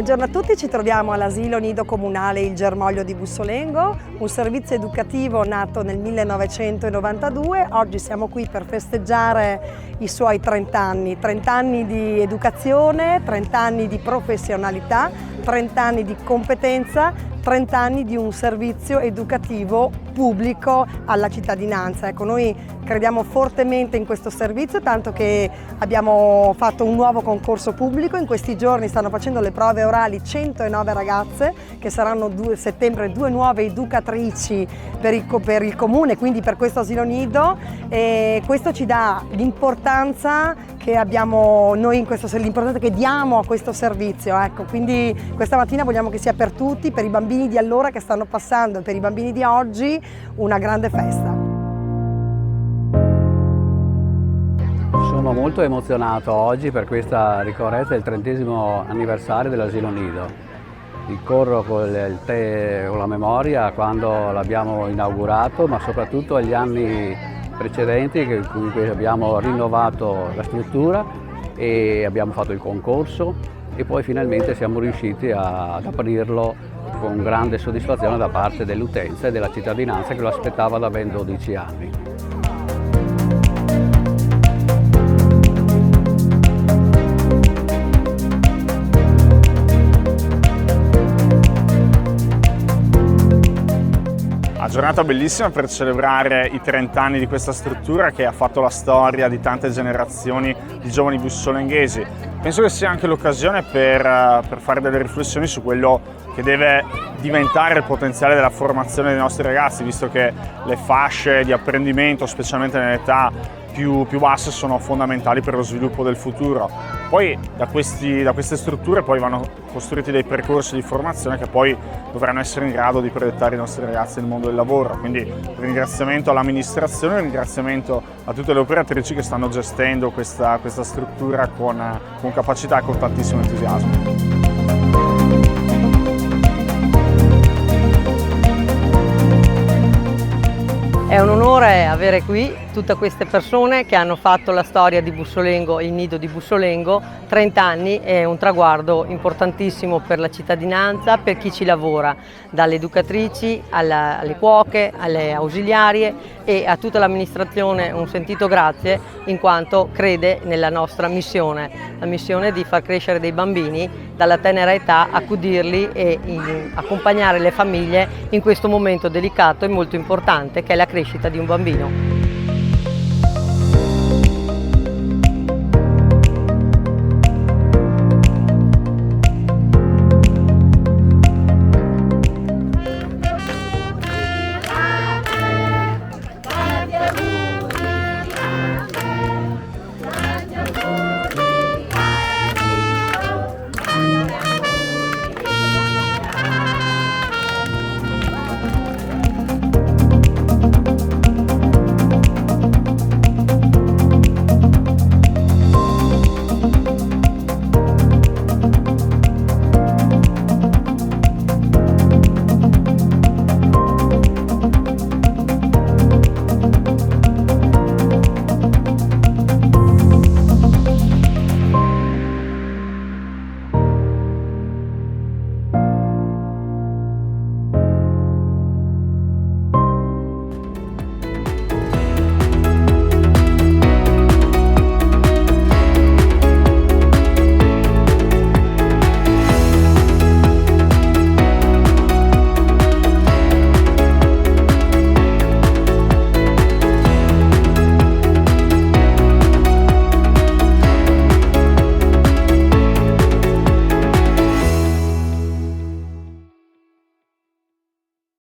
Buongiorno a tutti, ci troviamo all'asilo nido comunale Il Germoglio di Bussolengo, un servizio educativo nato nel 1992. Oggi siamo qui per festeggiare i suoi 30 anni di educazione, 30 anni di professionalità, 30 anni di competenza, 30 anni di un servizio educativo pubblico alla cittadinanza. Ecco, noi crediamo fortemente in questo servizio, tanto che abbiamo fatto un nuovo concorso pubblico. In questi giorni stanno facendo le prove orali 109 ragazze, che saranno a settembre 2 nuove educatrici per il comune, quindi per questo asilo nido, e questo ci dà l'importanza che abbiamo noi l'importanza che diamo a questo servizio. Ecco, quindi questa mattina vogliamo che sia per tutti, per i bambini di allora che stanno passando e per i bambini di oggi, una grande festa. Sono molto emozionato oggi per questa ricorrenza del 30° anniversario dell'asilo nido. Ricorro con la memoria a quando l'abbiamo inaugurato, ma soprattutto agli anni precedenti in cui abbiamo rinnovato la struttura e abbiamo fatto il concorso e poi finalmente siamo riusciti ad aprirlo con grande soddisfazione da parte dell'utenza e della cittadinanza che lo aspettava da ben 12 anni. Una giornata bellissima per celebrare i 30 anni di questa struttura che ha fatto la storia di tante generazioni di giovani bussolenghesi. Penso che sia anche l'occasione per fare delle riflessioni su quello che deve diventare il potenziale della formazione dei nostri ragazzi, visto che le fasce di apprendimento, specialmente nell'età più basse, sono fondamentali per lo sviluppo del futuro. Poi da queste strutture poi vanno costruiti dei percorsi di formazione che poi dovranno essere in grado di proiettare i nostri ragazzi nel mondo del lavoro. Quindi un ringraziamento all'amministrazione, un ringraziamento a tutte le operatrici che stanno gestendo questa struttura con capacità e con tantissimo entusiasmo. È un onore avere qui tutte queste persone che hanno fatto la storia di Bussolengo, il nido di Bussolengo. 30 anni è un traguardo importantissimo per la cittadinanza, per chi ci lavora, dalle educatrici alle cuoche, alle ausiliarie, e a tutta l'amministrazione un sentito grazie, in quanto crede nella nostra missione, la missione di far crescere dei bambini dalla tenera età, accudirli e accompagnare le famiglie in questo momento delicato e molto importante che è la crescita di un bambino.